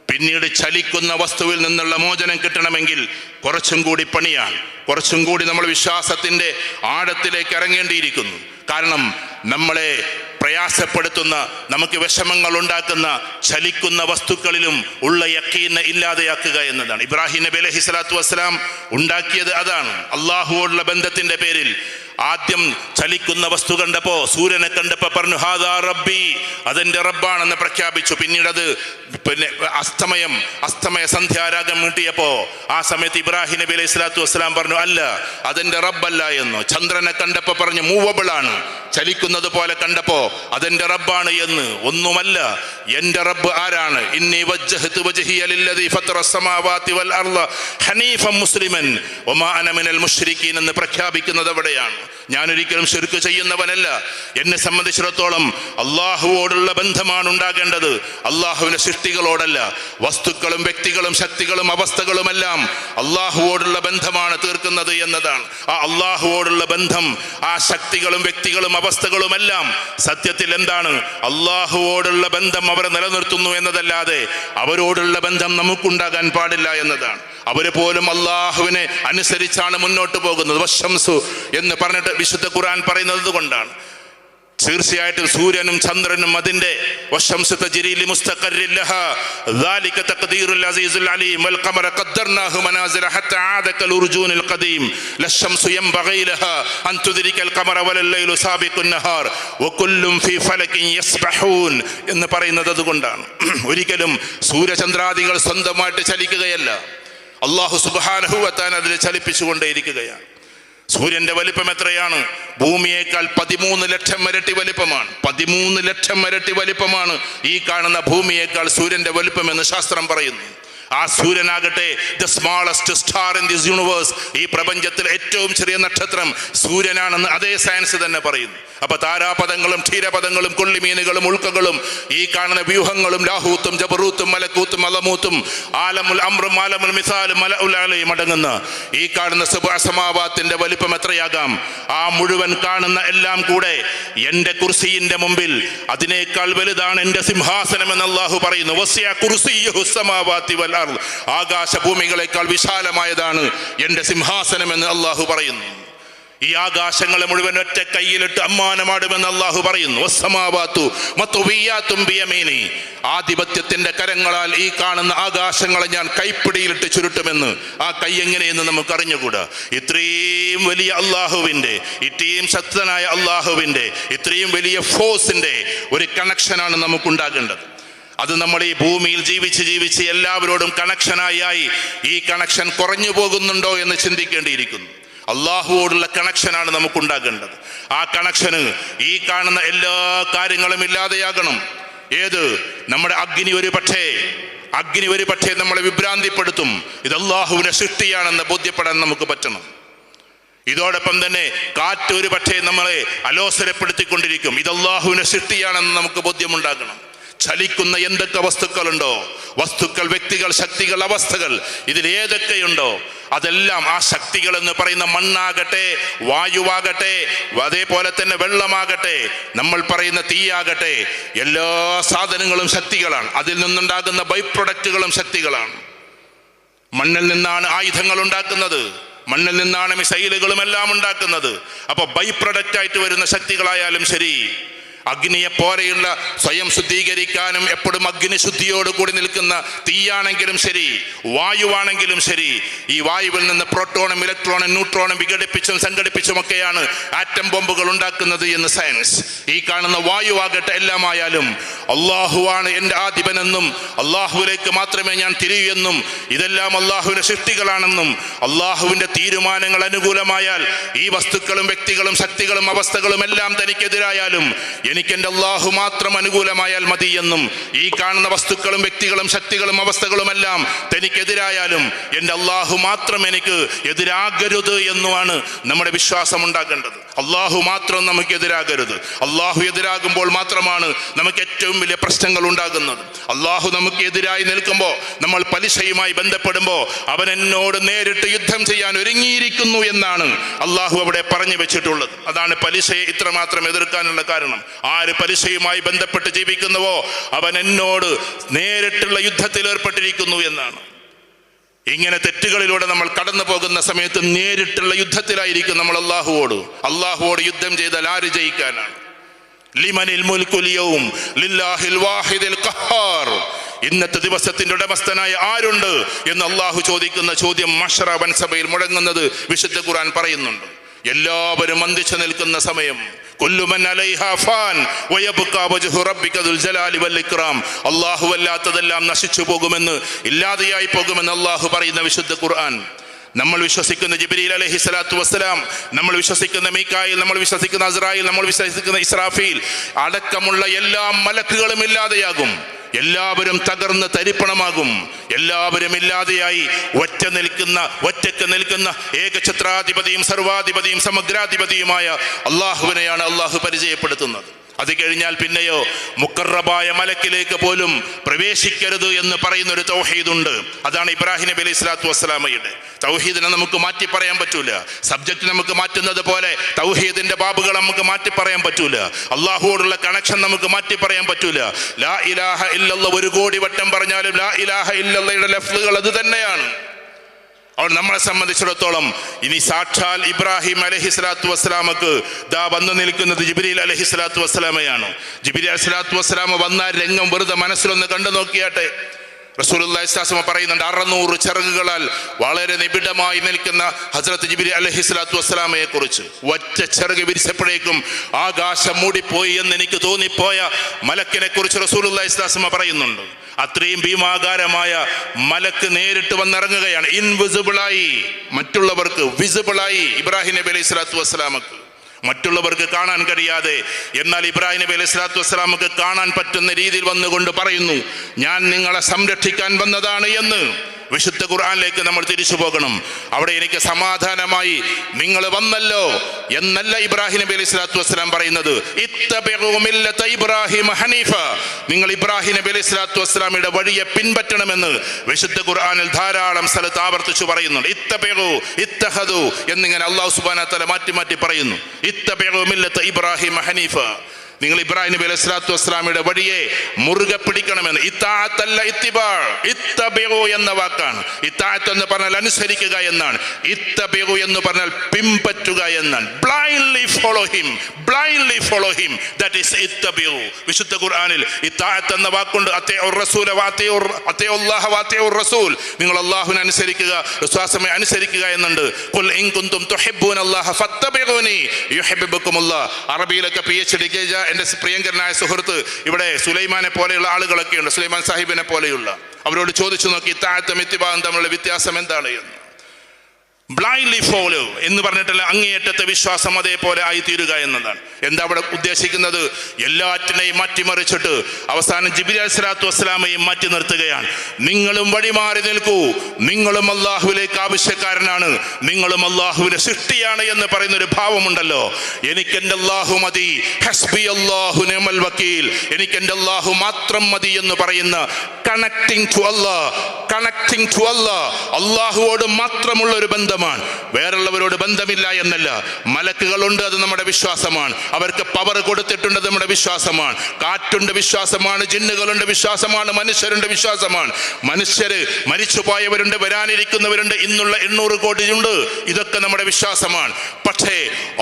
പിന്നീട് ചലിക്കുന്ന വസ്തുവിൽ നിന്നുള്ള മോചനം കിട്ടണമെങ്കിൽ കുറച്ചും കൂടി പണിയാണ്. കുറച്ചും കൂടി നമ്മൾ വിശ്വാസത്തിന്റെ ആഴത്തിലേക്ക് ഇറങ്ങേണ്ടിയിരിക്കുന്നു. കാരണം നമ്മളെ പ്രയാസപ്പെടുത്തുന്ന, നമുക്ക് വിഷമങ്ങൾ ഉണ്ടാക്കുന്ന ചലിക്കുന്ന വസ്തുക്കളിലും ഉള്ള യഖീനെ ഇല്ലാതെയാക്കുക എന്നതാണ്. ഇബ്രാഹിം നബി അലൈഹിസ്സലാത്തു വസ്സലാം ഉണ്ടാക്കിയത് അതാണ്. അള്ളാഹുവോടുള്ള ബന്ധത്തിന്റെ പേരിൽ ആദ്യം ചലിക്കുന്ന വസ്തു കണ്ടപ്പോ, സൂര്യനെ കണ്ടപ്പോ പറഞ്ഞു ഹാദാ റബ്ബി, അതെന്റെ റബ്ബാണെന്ന് പ്രഖ്യാപിച്ചു. പിന്നീട് അത് അസ്തമയ സന്ധ്യാരാഗം നീട്ടിയപ്പോ ആ സമയത്ത് ഇബ്രാഹിം നബി അലൈഹി സ്വലാത്തു വസ്സലാം പറഞ്ഞു അല്ല, അതെന്റെ റബ്ബല്ല എന്ന്. ചന്ദ്രനെ കണ്ടപ്പോ പറഞ്ഞു മൂവബിൾ ആണ്, ചലിക്കുന്നത് പോലെ കണ്ടപ്പോ അതെന്റെ റബ്ബാണ് എന്ന്. ഒന്നുമല്ല, എന്റെ റബ്ബ് ആരാണ്? ഇന്നി വജ്ജഹ്തു വജ്ഹിയ ലില്ലദീ ഫത്തറ സ്സമാവാതി വൽ അർള ഹനീഫൻ മുസ്ലിമൻ വമാ അന മിനൽ മുശ്രിക്കീൻ എന്ന് പ്രഖ്യാപിക്കുന്നത് എവിടെയാണ്? ഞാനൊരിക്കലും ശിർക്ക് ചെയ്യുന്നവനല്ല. എന്നെ സംബന്ധിച്ചിടത്തോളം അള്ളാഹുവോടുള്ള ബന്ധമാണ് ഉണ്ടാകേണ്ടത്, അള്ളാഹുവിന്റെ സൃഷ്ടികളോടല്ല. വസ്തുക്കളും വ്യക്തികളും ശക്തികളും അവസ്ഥകളുമെല്ലാം അള്ളാഹുവോടുള്ള ബന്ധമാണ് തീർക്കുന്നത് എന്നതാണ്. ആ അള്ളാഹുവോടുള്ള ബന്ധം, ആ ശക്തികളും വ്യക്തികളും അവസ്ഥകളുമെല്ലാം സത്യത്തിൽ എന്താണ്? അള്ളാഹുവോടുള്ള ബന്ധം അവരെ നിലനിർത്തുന്നു എന്നതല്ലാതെ അവരോടുള്ള ബന്ധം നമുക്കുണ്ടാകാൻ പാടില്ല എന്നതാണ്. അവര് പോലും അള്ളാഹുവിനെ അനുസരിച്ചാണ് മുന്നോട്ട് പോകുന്നത്. വശംസു എന്ന് പറഞ്ഞിട്ട് വിശുദ്ധ ഖുർആൻ പറയുന്നത് കൊണ്ടാണ്. തീർച്ചയായിട്ടും സൂര്യനും ചന്ദ്രനും അതിന്റെ എന്ന് പറയുന്നത് അതുകൊണ്ടാണ്. ഒരിക്കലും സൂര്യചന്ദ്രാദികൾ സ്വന്തമായിട്ട് ചലിക്കുകയല്ല, അല്ലാഹു സുബ്ഹാനഹു വ തആല അതിനെ ചലിപ്പിച്ചുകൊണ്ടേയിരിക്കുകയാണ്. സൂര്യന്റെ വലിപ്പം എത്രയാണ്? ഭൂമിയേക്കാൾ 13 ലക്ഷം ഇരട്ടി വലിപ്പമാണ്. 13 ലക്ഷം ഇരട്ടി വലിപ്പമാണ് ഈ കാണുന്ന ഭൂമിയേക്കാൾ സൂര്യന്റെ വലിപ്പമെന്ന് ശാസ്ത്രം പറയുന്നു. ആ സൂര്യനാകട്ടെ the smallest star in this universe, ഈ പ്രപഞ്ചത്തിൽ ഏറ്റവും ചെറിയ നക്ഷത്രം സൂര്യനാണെന്ന് അതേ സയൻസ് തന്നെ പറയുന്നു. അപ്പൊ താരാപഥങ്ങളും ക്ഷീരപഥങ്ങളും കൊള്ളിമീനുകളും ഉൾക്കകളും ഈ കാണുന്ന വ്യൂഹങ്ങളും ലാഹൂത്തും ജബറൂത്തും മലക്കൂത്തും അലമൂത്തും ആലമുൽ അമ്രും ആലമുൽ മിസാലും മലഉൽ അലയും അടങ്ങുന്ന ഈ കാണുന്ന സമാവാത്തിന്റെ വലിപ്പം എത്രയാകാം? ആ മുഴുവൻ കാണുന്ന എല്ലാം കൂടെ എന്റെ കുർസിയുടെ മുമ്പിൽ അതിനേക്കാൾ വലുതാണ് എന്റെ സിംഹാസനം എന്ന് അല്ലാഹു പറയുന്നു. വസിഅ കുർസിയ്യുഹു സമാവാതി വൽ അർദ്, ആകാശഭൂമികളെക്കാൾ വിശാലമായതാണ് എന്റെ സിംഹാസനം എന്ന് അല്ലാഹു പറയുന്നു. ഈ ആകാശങ്ങളെ മുഴുവൻ ഒറ്റ കയ്യിലിട്ട് അമ്മാനമാടുമെന്ന് അല്ലാഹു പറയുന്നു. വസ്സമാവാതു മത്വിയാതും ബിയമീനി, ആധിപത്യത്തിന്റെ കരങ്ങളാൽ ഈ കാണുന്ന ആകാശങ്ങളെ ഞാൻ കൈപ്പിടിയിലിട്ട് ചുരുട്ടുമെന്ന്. ആ കൈ എങ്ങനെയെന്ന് നമുക്ക് അറിഞ്ഞുകൂടാ. ഇത്രയും വലിയ അള്ളാഹുവിന്റെ, ഇത്രയും ശക്തനായ അള്ളാഹുവിന്റെ, ഇത്രയും വലിയ ഫോഴ്സിന്റെ ഒരു കണക്ഷനാണ് നമുക്കുണ്ടാകേണ്ടത്. അത് നമ്മൾ ഈ ഭൂമിയിൽ ജീവിച്ച് എല്ലാവരോടും കണക്ഷനായി ഈ കണക്ഷൻ കുറഞ്ഞു പോകുന്നുണ്ടോ എന്ന് ചിന്തിക്കേണ്ടിയിരിക്കുന്നു. അള്ളാഹുവോടുള്ള കണക്ഷനാണ് നമുക്കുണ്ടാകേണ്ടത്. ആ കണക്ഷന് ഈ കാണുന്ന എല്ലാ കാര്യങ്ങളും ഇല്ലാതെയാകണം. ഏത്? നമ്മുടെ അഗ്നി ഒരു പക്ഷേ നമ്മളെ വിഭ്രാന്തിപ്പെടുത്തും. ഇത് അള്ളാഹുവിന്റെ സൃഷ്ടിയാണെന്ന് ബോധ്യപ്പെടാൻ നമുക്ക് പറ്റണം. ഇതോടൊപ്പം തന്നെ കാറ്റ് ഒരു പക്ഷേ നമ്മളെ അലോസരപ്പെടുത്തിക്കൊണ്ടിരിക്കും. ഇത് അള്ളാഹുവിന്റെ സൃഷ്ടിയാണെന്ന് നമുക്ക് ബോധ്യമുണ്ടാകണം. ചലിക്കുന്ന എന്തൊക്കെ വസ്തുക്കളുണ്ടോ, വസ്തുക്കൾ, വ്യക്തികൾ, ശക്തികൾ, അവസ്ഥകൾ, ഇതിൽ ഏതൊക്കെയുണ്ടോ അതെല്ലാം ആ ശക്തികൾ എന്ന് പറയുന്ന മണ്ണാകട്ടെ, വായുവാകട്ടെ, അതേപോലെ തന്നെ വെള്ളമാകട്ടെ, നമ്മൾ പറയുന്ന തീയാകട്ടെ, എല്ലാ സാധനങ്ങളും ശക്തികളാണ്. അതിൽ നിന്നുണ്ടാകുന്ന ബൈ പ്രൊഡക്റ്റുകളും ശക്തികളാണ്. മണ്ണിൽ നിന്നാണ് ആയുധങ്ങൾ ഉണ്ടാക്കുന്നത്, മണ്ണിൽ നിന്നാണ് മിസൈലുകളും എല്ലാം ഉണ്ടാക്കുന്നത്. അപ്പൊ ബൈ പ്രൊഡക്റ്റ് ആയിട്ട് വരുന്ന ശക്തികളായാലും ശരി, അഗ്നിയെ പോലെയുള്ള സ്വയം ശുദ്ധീകരിക്കാനും എപ്പോഴും അഗ്നിശുദ്ധിയോട് കൂടി നിൽക്കുന്ന തീയാണെങ്കിലും ശരി, വായുവാണെങ്കിലും ശരി, ഈ വായുവിൽ നിന്ന് പ്രോട്ടോണും ഇലക്ട്രോണും ന്യൂട്രോണും വിഘടിപ്പിച്ചും സംഘടിപ്പിച്ചുമൊക്കെയാണ് ആറ്റം ബോംബുകൾ ഉണ്ടാക്കുന്നത് എന്ന് സയൻസ്. ഈ കാണുന്ന വായുവാകട്ടെ എല്ലാമായാലും അള്ളാഹുവാണ് എൻ്റെ ആധിപനെന്നും അള്ളാഹുവിലേക്ക് മാത്രമേ ഞാൻ തിരിയൂ, ഇതെല്ലാം അള്ളാഹുവിന്റെ സൃഷ്ടികളാണെന്നും അള്ളാഹുവിന്റെ തീരുമാനങ്ങൾ അനുകൂലമായാൽ ഈ വസ്തുക്കളും വ്യക്തികളും ശക്തികളും അവസ്ഥകളും എല്ലാം തനിക്കെതിരായാലും എനിക്ക് എൻ്റെ അള്ളാഹു മാത്രം അനുകൂലമായാൽ മതി എന്നും, ഈ കാണുന്ന വസ്തുക്കളും വ്യക്തികളും ശക്തികളും അവസ്ഥകളുമെല്ലാം തനിക്കെതിരായാലും എൻ്റെ അള്ളാഹു മാത്രം എനിക്ക് എതിരാകരുത് എന്നുമാണ് നമ്മുടെ വിശ്വാസം ഉണ്ടാകേണ്ടത്. അള്ളാഹു മാത്രം നമുക്ക് എതിരാകരുത്. അള്ളാഹു എതിരാകുമ്പോൾ മാത്രമാണ് നമുക്ക് ഏറ്റവും വലിയ പ്രശ്നങ്ങൾ ഉണ്ടാകുന്നത്. അള്ളാഹു നമുക്ക് എതിരായി നിൽക്കുമ്പോൾ, നമ്മൾ പലിശയുമായി ബന്ധപ്പെടുമ്പോൾ അവൻ എന്നോട് നേരിട്ട് യുദ്ധം ചെയ്യാൻ ഒരുങ്ങിയിരിക്കുന്നു എന്നാണ് അള്ളാഹു അവിടെ പറഞ്ഞു വെച്ചിട്ടുള്ളത്. അതാണ് പലിശയെ ഇത്രമാത്രം എതിർക്കാനുള്ള കാരണം. ആര് പലിശയുമായി ബന്ധപ്പെട്ട് ജീവിക്കുന്നുവോ അവൻ എന്നോട് നേരിട്ടുള്ള യുദ്ധത്തിൽ ഏർപ്പെട്ടിരിക്കുന്നു എന്നാണ്. ഇങ്ങനെ തെറ്റുകളിലൂടെ നമ്മൾ കടന്നു പോകുന്ന സമയത്ത് നേരിട്ടുള്ള യുദ്ധത്തിലായിരിക്കും നമ്മൾ അള്ളാഹുവോട് യുദ്ധം ചെയ്താൽ ആര് ജയിക്കാനാണ്? ലിമനിൽ മുൽക്കുൽ യൗം ലില്ലാഹിൽ വാഹിദിൽ ഖഹാർ, ഇന്നത്തെ ദിവസത്തിന്റെ ഉടമസ്ഥനായ ആരുണ്ട് എന്ന് അള്ളാഹു ചോദിക്കുന്ന ചോദ്യം മഹ്ശറ വൻസഭയിൽ മുഴങ്ങുന്നത് വിശുദ്ധ ഖുർആൻ പറയുന്നുണ്ട്. എല്ലാവരും അന്തിച്ചു നിൽക്കുന്ന സമയം, കുല്ലുമൻ അലൈഹാ ഫാൻ വയബ്ഖാ വജ്ഹു റബ്ബിക ദുൽ ജലാലി വൽ ഇക്റാം, അല്ലാഹു അല്ലാത്തതെല്ലാം നശിച്ചു പോകുമെന്ന്, ഇല്ലാതെയായി പോകുമെന്ന് അല്ലാഹു പറയുന്ന വിശുദ്ധ ഖുർആൻ. നമ്മൾ വിശ്വസിക്കുന്ന ജിബ്രീൽ അലൈഹിസ്സലാത്തു വസ്സലാം, നമ്മൾ വിശ്വസിക്കുന്ന മീകായിൽ, നമ്മൾ വിശ്വസിക്കുന്ന അസ്രായിൽ, നമ്മൾ വിശ്വസിക്കുന്ന ഇസ്രാഫീൽ അടക്കമുള്ള എല്ലാ മലക്കുകളും ഇല്ലാതെയാകും. എല്ലാവരും തകർന്ന് തരിപ്പണമാകും. എല്ലാവരും ഇല്ലാതെയായി ഒറ്റക്ക് നിൽക്കുന്ന ഏകഛത്രാധിപതിയും സർവാധിപതിയും സമഗ്രാധിപതിയുമായ അള്ളാഹുവിനെയാണ് അള്ളാഹു പരിചയപ്പെടുത്തുന്നത്. അത് കഴിഞ്ഞാൽ പിന്നെയോ മുഖറബായ മലക്കിലേക്ക് പോലും പ്രവേശിക്കരുത് എന്ന് പറയുന്ന ഒരു തൗഹീദുണ്ട്. അതാണ് ഇബ്രാഹിം നബി അലൈഹി സ്വലാത്തു വസ്സലാമയുടെ തൗഹീദിനെ നമുക്ക് മാറ്റി പറയാൻ പറ്റൂല. സബ്ജക്റ്റ് നമുക്ക് മാറ്റുന്നത് പോലെ തൗഹീദിന്റെ ബാബുകൾ നമുക്ക് മാറ്റി പറയാൻ പറ്റൂല. അള്ളാഹുവോടുള്ള കണക്ഷൻ നമുക്ക് മാറ്റി പറയാൻ പറ്റൂല. ലാ ഇലാഹ ഇല്ലല്ലാഹ് 1 കോടി വട്ടം പറഞ്ഞാലും ലാ ഇലാഹ ഇല്ലല്ലാഹയുടെ ലഫ്ളുകൾ അത് തന്നെയാണ്. അവൾ നമ്മളെ സംബന്ധിച്ചിടത്തോളം ഇനി സാക്ഷാൽ ഇബ്രാഹിം അലൈഹിസ്സലാത്തു വസ്സലാമക്ക് ദാ വന്നു നിൽക്കുന്നത് ജിബ്രീൽ അലൈഹിസ്സലാത്തു വസ്സലാമയാണ്. ജിബ്രീൽ അലൈഹിസ്സലാത്തു വസ്സലാമ വന്ന രംഗം വെറുതെ മനസ്സിലൊന്ന് കണ്ടു നോക്കിയാട്ടെ. റസൂലുള്ളാഹി സ്വല്ലല്ലാഹു അലൈഹി വസല്ലം പറയുന്നുണ്ട്, 600 ചിറകുകളാൽ വളരെ നിബിഡമായി നിൽക്കുന്ന ഹസ്രത്ത് ജിബ്രീൽ അലൈഹിസ്സലാത്തു വസ്സലാമയെ കുറിച്ച് ഒറ്റ ചിറക് വിരിച്ചപ്പോഴേക്കും ആകാശം മൂടിപ്പോയി എന്ന് എനിക്ക് തോന്നിപ്പോയ മലക്കിനെ കുറിച്ച് റസൂലുള്ളാഹി സ്വല്ലല്ലാഹു അലൈഹി വസല്ലം പറയുന്നുണ്ട്. അത്രയും ഭീമാകാരമായ മലക്ക് നേരിട്ട് വന്നിറങ്ങുകയാണ്. ഇൻവിസിബിളായി, മറ്റുള്ളവർക്ക് വിസിബിളായി ഇബ്രാഹിം നബി അലൈഹി സ്വലാത്തു വസ്സലാമക്ക്, മറ്റുള്ളവർക്ക് കാണാൻ കഴിയാതെ എന്നാൽ ഇബ്രാഹിം നബി അലൈഹി സ്വലാത്തു വസ്സലാമക്ക് കാണാൻ പറ്റുന്ന രീതിയിൽ വന്നുകൊണ്ട് പറയുന്നു, ഞാൻ നിങ്ങളെ സംരക്ഷിക്കാൻ വന്നതാണ് എന്ന്. വിശുദ്ധ ഖുർആനിലേക്ക് നമ്മൾ തിരിച്ചു പോകണം. അവിടെ എനിക്ക് സമാധാനമായി നിങ്ങൾ വന്നല്ലോ എന്നല്ല ഇബ്രാഹിം നബി അലൈഹി സ്വലാത്തു വസ്സലാം പറയുന്നത്. ഇത്തബിഉ മില്ലത ഇബ്രാഹിം ഹനീഫ, നിങ്ങൾ ഇബ്രാഹിം നബി അലൈഹി സ്വലാത്തു വസ്സലാമിയുടെ വഴിയെ പിൻപറ്റണമെന്ന് വിശുദ്ധ ഖുർആനിൽ ധാരാളം സ്ഥലത്ത് ആവർത്തിച്ചു പറയുന്നുണ്ട്. ഇത്തബിഉ, ഇത്തഖദു എന്നിങ്ങനെ അല്ലാഹു സുബ്ഹാനഹു വ തആല മാറ്റി മാറ്റി പറയുന്നു. ഇത്തബിഉ മില്ലത ഇബ്രാഹിം ഹനീഫ, നിങ്ങൾ ഇബ്രാഹിം നബി അലൈഹി സ്വലാത്തു വസ്സലാമിയുടെ വഴിയെ മുറുകെ പിടിക്കണമെന്ന്. ഇത്താഅത്തല്ല ഇത്തിബാ, ഇത്തബിഉ എന്ന വാക്കാണ്. ഇത്താഅത്ത് എന്ന് പറഞ്ഞാൽ അനുസരിക്കുക എന്നാണ്. ഇത്തബിഉ എന്ന് പറഞ്ഞാൽ പിൻപറ്റുക എന്നാണ്. Blindly follow him, blindly follow him, that is ഇത്തബിഉ. വിശുദ്ധ ഖുർആനിൽ ഇത്താഅത്ത് എന്ന വാക്കുണ്ട്. അത്തിഉർ റസൂല വഅത്തിഉല്ലാഹ വഅത്തിഉർ റസൂൽ, നിങ്ങൾ അല്ലാഹുവിനെ അനുസരിക്കുക, റസൂലിനെ അനുസരിക്കുക എന്നുണ്ട്. ഖുൽ ഇൻ കുൻതും തുഹിബ്ബൂനല്ലാഹ ഫത്തബിഉനി യുഹിബ്ബുകുമുല്ലാഹ്. അറബിയിലൊക്കെ PhD എൻ്റെ പ്രിയങ്കരനായ സുഹൃത്ത് ഇവിടെ സുലൈമാനെ പോലെയുള്ള ആളുകളൊക്കെ ഉണ്ട്, സുലൈമാൻ സാഹിബിനെ പോലെയുള്ള. അവരോട് ചോദിച്ചു നോക്കി ഇത്താഅത്തും ഇത്തിബാഉം തമ്മിലുള്ള വ്യത്യാസം എന്താണ് എന്ന്. ബ്ലൈൻഡ്ലി ഫോളോ എന്ന് പറഞ്ഞിട്ടുള്ള അങ്ങേയറ്റത്തെ വിശ്വാസം അതേപോലെ ആയിത്തീരുക എന്നതാണ്. എന്താ അവിടെ ഉദ്ദേശിക്കുന്നത്? എല്ലാറ്റിനെയും മാറ്റിമറിച്ചിട്ട് അവസാനം ജിബ്രീൽ അലൈഹിസ്സലാത്തു വസ്സലാമയും മാറ്റി നിർത്തുകയാണ്. നിങ്ങളും വഴിമാറി നിൽക്കൂ, നിങ്ങളും അള്ളാഹുവിലേക്ക് ആവശ്യക്കാരനാണ്, നിങ്ങളും അള്ളാഹുവിന്റെ സൃഷ്ടിയാണ് എന്ന് പറയുന്ന ഒരു ഭാവമുണ്ടല്ലോ. എനിക്ക് എൻ്റെ അള്ളാഹു മതി, ഹസ്ബി അല്ലാഹു നിഅമൽ വക്കീൽ, എനിക്ക് എൻ്റെ അള്ളാഹു മാത്രം മതി എന്ന് പറയുന്ന connecting to Allah, connecting to Allah, അള്ളാഹുവോട് മാത്രമുള്ള ഒരു ബന്ധം, വേറുള്ളവരോട് ബന്ധമില്ല എന്നല്ല. മലക്കുകളുണ്ട്, അത് നമ്മുടെ വിശ്വാസമാണ്. അവർക്ക് പവർ കൊടുത്തിട്ടുണ്ട്, നമ്മുടെ വിശ്വാസമാണ്. കാറ്റുണ്ട്, വിശ്വാസമാണ്. ജിന്നുകളുണ്ട്, വിശ്വാസമാണ്. മനുഷ്യരുണ്ട്, വിശ്വാസമാണ്. മനുഷ്യര് മരിച്ചുപോയവരുണ്ട്, വരാനിരിക്കുന്നവരുണ്ട്, ഇന്നുള്ള 800 കോടിയുണ്ട്. ഇതൊക്കെ നമ്മുടെ വിശ്വാസമാണ്. പക്ഷേ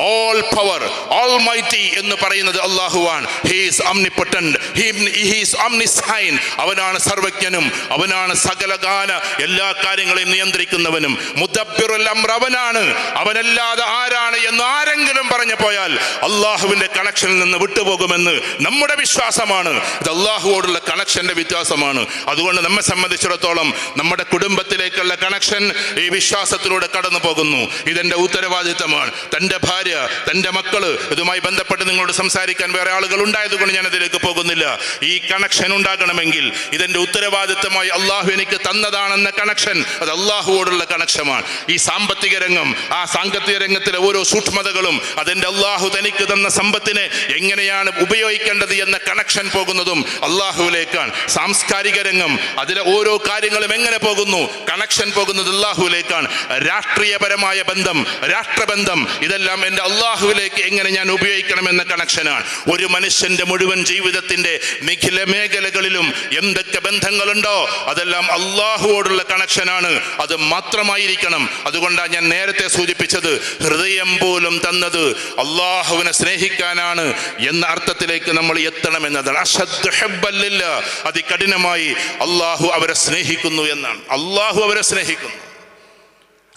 ഓൾ പവർ, ഓൾമൈറ്റി എന്ന് പറയുന്നത് അല്ലാഹുവാണ്. He is omnipotent, he is omniscient. അവനാണ് സർവജ്ഞനും, അവനാണ് സകലകാല എല്ലാ കാര്യങ്ങളെയും നിയന്ത്രിക്കുന്നവനും. മുദബ്ബിറുൽ അംർ അവനാണ്, അവനല്ലാതെ ആരാണ് എന്ന് ആരെങ്കിലും പറഞ്ഞു പോയാൽ അള്ളാഹുവിന്റെ കണക്ഷനിൽ നിന്ന് വിട്ടുപോകുമെന്ന് നമ്മുടെ വിശ്വാസമാണ്. ഇത് അള്ളാഹുവോടുള്ള കണക്ഷന്റെ വ്യത്യാസമാണ്. അതുകൊണ്ട് നമ്മെ സംബന്ധിച്ചിടത്തോളം നമ്മുടെ കുടുംബത്തിലേക്കുള്ള കണക്ഷൻ ഈ വിശ്വാസത്തിലൂടെ കടന്നു പോകുന്നു. ഇതെന്റെ ഉത്തരവാദിത്തമാണ്. തൻ്റെ ഭാര്യ, തൻ്റെ മക്കള്, ഇതുമായി ബന്ധപ്പെട്ട് നിങ്ങളോട് സംസാരിക്കാൻ വേറെ ആളുകൾ ഉണ്ടായതുകൊണ്ട് ഞാൻ അതിലേക്ക് പോകുന്നില്ല. ഈ കണക്ഷൻ ഉണ്ടാകണമെങ്കിൽ ഇതെന്റെ ഉത്തരവാദിത്തമായി അള്ളാഹു എനിക്ക് തന്നതാണെന്ന കണക്ഷൻ, അത് അള്ളാഹുവോടുള്ള കണക്ഷനാണ്. ഈ സാമ്പത്തിക രംഗം, ആ സാങ്കേതിക രംഗത്തിലെ ഓരോ സൂക്ഷ്മതകളും അതെന്റെ അള്ളാഹു തനിക്ക് തന്ന സമ്പത്തിനെ എങ്ങനെയാണ് ഉപയോഗിക്കേണ്ടത് എന്ന കണക്ഷൻ പോകുന്നതും അള്ളാഹുവിലേക്കാണ്. സാംസ്കാരിക രംഗം, അതിലെ ഓരോ കാര്യങ്ങളും എങ്ങനെ പോകുന്നു, കണക്ഷൻ പോകുന്നത് അള്ളാഹുവിലേക്കാണ്. രാഷ്ട്രീയപരമായ ബന്ധം, രാഷ്ട്രബന്ധം, ഇതെല്ലാം എൻ്റെ അള്ളാഹുവിലേക്ക് എങ്ങനെ ഞാൻ ഉപയോഗിക്കണമെന്ന കണക്ഷനാണ്. ഒരു മനുഷ്യന്റെ മുഴുവൻ ജീവിതത്തിന്റെ നിഖില മേഖലകളിലും എന്തൊക്കെ ബന്ധങ്ങളുണ്ടോ അതെല്ലാം അള്ളാഹുവോടുള്ള കണക്ഷനാണ്. അത് മാത്രമായിരിക്കണം. അതുകൊണ്ടാണ് ഞാൻ നേരത്തെ സൂചിപ്പിച്ചത്, ഹൃദയം പോലും തന്നത് അള്ളാഹുവിനെ സ്നേഹിക്കാനാണ് എന്ന അർത്ഥത്തിലേക്ക് നമ്മൾ എത്തണമെന്നതാണ്. അശദ്ദു ഹുബ്ബൻ ലില്ലാഹ്, അതികഠിനമായി അള്ളാഹു അവരെ സ്നേഹിക്കുന്നു എന്നാണ്. അള്ളാഹു അവരെ സ്നേഹിക്കുന്നു.